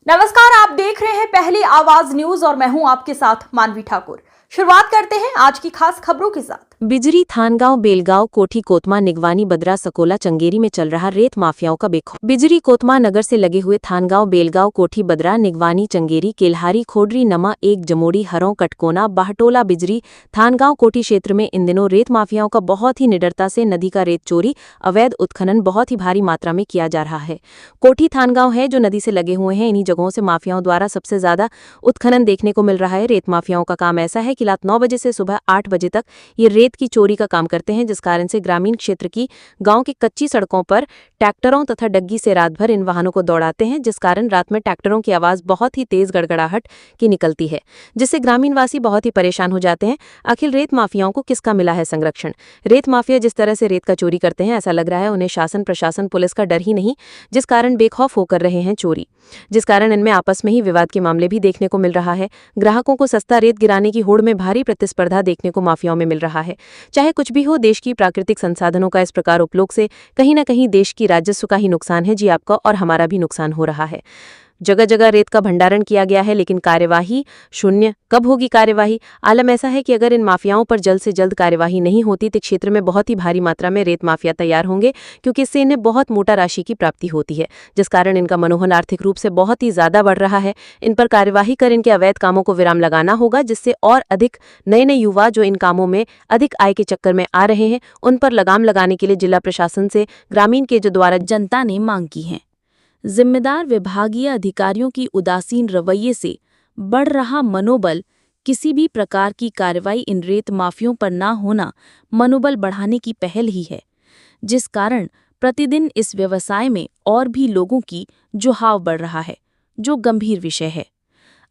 नमस्कार, आप देख रहे हैं पहली आवाज न्यूज और मैं हूं आपके साथ मानवी ठाकुर। शुरुआत करते हैं आज की खास खबरों के साथ। बिजरी, थानगांव, बेलगांव, कोठी, कोतमा, निगवानी, बदरा, सकोला, चंगेरी में चल रहा रेत माफियाओं का बेखौफ। बिजरी कोतमा नगर से लगे हुए थानगांव, बेलगांव, कोठी, बदरा, निगवानी, चंगेरी, केल्हारी, खोडरी, नमा, एक, जमोड़ी, हरों, कटकोना, बाहटोला, बिजरी, थानगांव, कोठी क्षेत्र में इन दिनों रेत माफियाओं का बहुत ही निडरता से नदी का रेत चोरी, अवैध उत्खनन बहुत ही भारी मात्रा में किया जा रहा है। कोठी थानगांव है जो नदी से लगे हुए हैं, इन्हीं जगहों से माफियाओं द्वारा सबसे ज्यादा उत्खनन देखने को मिल रहा है। रेत माफियाओं का काम ऐसा है कि रात 9 बजे से सुबह 8 बजे तक ये रेत की चोरी का काम करते हैं, जिस कारण से ग्रामीण क्षेत्र की गांव की कच्ची सड़कों पर ट्रैक्टरों तथा डग्गी से रात भर इन वाहनों को दौड़ाते हैं, जिस कारण रात में ट्रैक्टरों की आवाज बहुत ही तेज गड़गड़ाहट की निकलती है, जिससे ग्रामीणवासी बहुत ही परेशान हो जाते हैं। आखिर रेत माफियाओं को किसका मिला है संरक्षण? रेत माफिया जिस तरह से रेत का चोरी करते हैं, ऐसा लग रहा है उन्हें शासन प्रशासन पुलिस का डर ही नहीं, जिस कारण बेखौफ होकर रहे हैं चोरी, जिस कारण इनमें आपस में ही विवाद के मामले भी देखने को मिल रहा है। ग्राहकों को सस्ता रेत गिराने की होड़ में भारी प्रतिस्पर्धा देखने को माफियाओं में मिल रहा है। चाहे कुछ भी हो, देश की प्राकृतिक संसाधनों का इस प्रकार उपयोग से कहीं न कहीं देश की राजस्व का ही नुकसान है। जी, आपका और हमारा भी नुकसान हो रहा है। जगह जगह रेत का भंडारण किया गया है, लेकिन कार्यवाही शून्य। कब होगी कार्यवाही? आलम ऐसा है कि अगर इन माफियाओं पर जल्द से जल्द कार्यवाही नहीं होती तो क्षेत्र में बहुत ही भारी मात्रा में रेत माफिया तैयार होंगे, क्योंकि इससे इन्हें बहुत मोटा राशि की प्राप्ति होती है, जिस कारण इनका मनोबल आर्थिक रूप से बहुत ही ज्यादा बढ़ रहा है। इन पर कार्यवाही कर इनके अवैध कामों को विराम लगाना होगा, जिससे और अधिक नए नए युवा जो इन कामों में अधिक आय के चक्कर में आ रहे हैं, उन पर लगाम लगाने के लिए जिला प्रशासन से ग्रामीण के जो द्वारा जनता ने मांग की है। जिम्मेदार विभागीय अधिकारियों की उदासीन रवैये से बढ़ रहा मनोबल, किसी भी प्रकार की कार्रवाई इन रेत माफियों पर ना होना मनोबल बढ़ाने की पहल ही है, जिस कारण प्रतिदिन इस व्यवसाय में और भी लोगों की जुहाव बढ़ रहा है, जो गंभीर विषय है।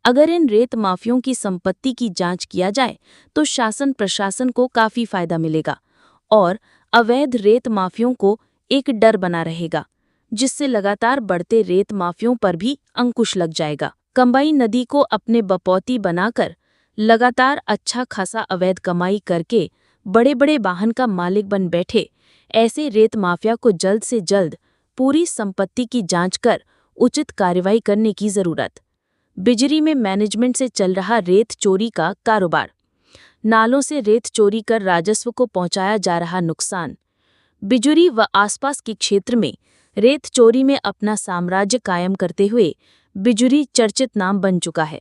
अगर इन रेत माफियों की संपत्ति की जांच किया जाए तो शासन प्रशासन को काफी फायदा मिलेगा और अवैध रेत माफियों को एक डर बना रहेगा, जिससे लगातार बढ़ते रेत माफियों पर भी अंकुश लग जाएगा। कंबाई नदी को अपने बपौती बनाकर लगातार अच्छा खासा अवैध कमाई करके बड़े बड़े वाहन का मालिक बन बैठे ऐसे रेत माफिया को जल्द से जल्द पूरी संपत्ति की जांच कर उचित कार्रवाई करने की जरूरत। बिजरी में मैनेजमेंट से चल रहा रेत चोरी का कारोबार। नालों से रेत चोरी कर राजस्व को पहुंचाया जा रहा नुकसान। बिजरी व आसपास के क्षेत्र में रेत चोरी में अपना साम्राज्य कायम करते हुए बिजरी चर्चित नाम बन चुका है।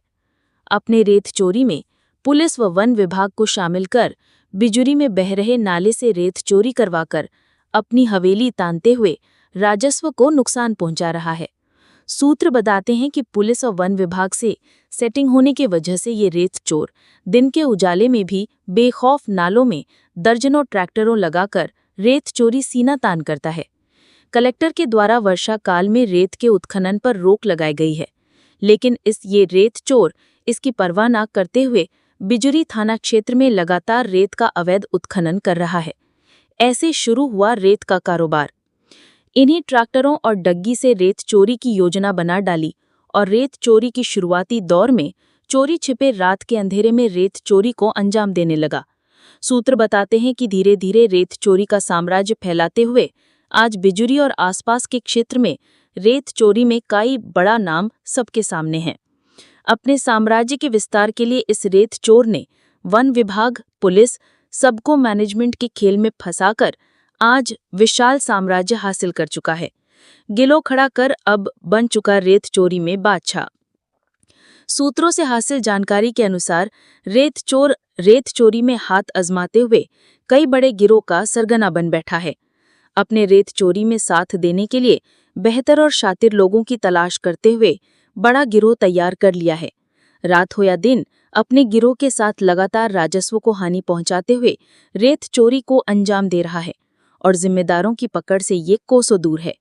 अपने रेत चोरी में पुलिस व वन विभाग को शामिल कर बिजरी में बह रहे नाले से रेत चोरी करवाकर अपनी हवेली तानते हुए राजस्व को नुकसान पहुंचा रहा है। सूत्र बताते हैं कि पुलिस और वन विभाग से सेटिंग होने की वजह से ये रेत चोर दिन के उजाले में भी बेखौफ नालों में दर्जनों ट्रैक्टरों लगाकर रेत चोरी सीना तान करता है। कलेक्टर के द्वारा वर्षा काल में रेत के उत्खनन पर रोक लगाई गई है, लेकिन ये रेत चोर इसकी परवाह न करते हुए बिजरी थाना क्षेत्र में लगातार रेत का अवैध उत्खनन कर रहा है। ऐसे शुरू हुआ रेत का कारोबार। इन्हीं ट्रैक्टरों और डग्गी से रेत चोरी की योजना बना डाली और रेत चोरी की शुरुआती दौर में चोरी छिपे रात के अंधेरे में रेत चोरी को अंजाम देने लगा। सूत्र बताते हैं कि धीरे धीरे रेत चोरी का साम्राज्य फैलाते हुए आज बिजरी और आसपास के क्षेत्र में रेत चोरी में कई बड़ा नाम सबके सामने है। अपने साम्राज्य के विस्तार के लिए इस रेत चोर ने वन विभाग, पुलिस सबको मैनेजमेंट के खेल में फंसाकर आज विशाल साम्राज्य हासिल कर चुका है। गिलो खड़ा कर अब बन चुका रेत चोरी में बादशाह। सूत्रों से हासिल जानकारी के अनुसार रेत चोर रेत चोरी में हाथ आजमाते हुए कई बड़े गिरोह का सरगना बन बैठा है। अपने रेत चोरी में साथ देने के लिए बेहतर और शातिर लोगों की तलाश करते हुए बड़ा गिरोह तैयार कर लिया है। रात हो या दिन अपने गिरोह के साथ लगातार राजस्व को हानि पहुंचाते हुए रेत चोरी को अंजाम दे रहा है और जिम्मेदारों की पकड़ से ये कोसों दूर है।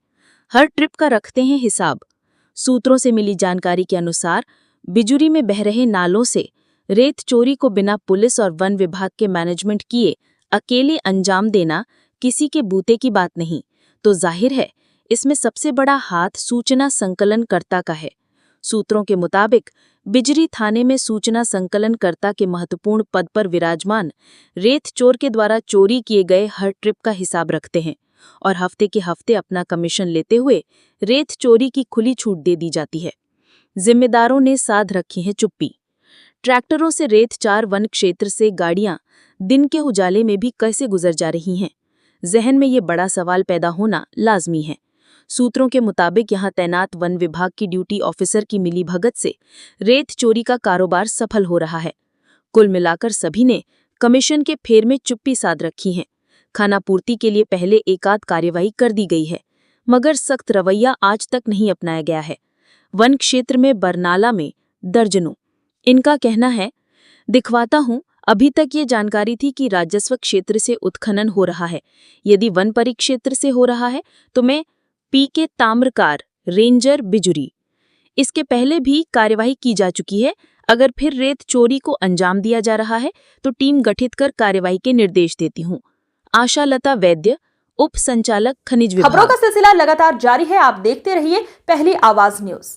हर ट्रिप का रखते हैं हिसाब। सूत्रों से मिली जानकारी के अनुसार बिजुरी में बह रहे नालों से रेत चोरी को बिना पुलिस और वन विभाग के मैनेजमेंट किए अकेले अंजाम देना किसी के बूते की बात नहीं, तो जाहिर है इसमें सबसे बड़ा हाथ सूचना संकलनकर्ता का है। सूत्रों के मुताबिक बिजरी थाने में सूचना संकलनकर्ता के महत्वपूर्ण पद पर विराजमान रेत चोर के द्वारा चोरी किए गए हर ट्रिप का हिसाब रखते हैं और हफ्ते के हफ्ते अपना कमीशन लेते हुए रेत चोरी की खुली छूट दे दी जाती है। जिम्मेदारों ने साध रखी है चुप्पी। ट्रैक्टरों से रेत 4 वन क्षेत्र से गाड़ियां दिन के उजाले में भी कैसे गुजर जा रही हैं? जहन में ये बड़ा सवाल पैदा होना लाजमी है। सूत्रों के मुताबिक यहां तैनात वन विभाग की ड्यूटी ऑफिसर की मिलीभगत से रेत चोरी का कारोबार सफल हो रहा है। कुल मिलाकर सभी ने कमीशन के फेर में चुप्पी साध रखी है। खानापूर्ति के लिए पहले एकाध कार्यवाही कर दी गई है, मगर सख्त रवैया आज तक नहीं अपनाया गया है। वन क्षेत्र में बरनाला में दर्जनों। इनका कहना है, दिखवाता हूं, अभी तक ये जानकारी थी कि राजस्व क्षेत्र से उत्खनन हो रहा है। यदि वन परिक्षेत्र से हो रहा है तो मैं पीके ताम्रकार, रेंजर बिजुरी। इसके पहले भी कार्यवाही की जा चुकी है। अगर फिर रेत चोरी को अंजाम दिया जा रहा है तो टीम गठित कर कार्यवाही के निर्देश देती हूं। आशा लता वैद्य, उप संचालक खनिज विभाग। खबरों का सिलसिला लगातार जारी है, आप देखते रहिए पहली आवाज न्यूज।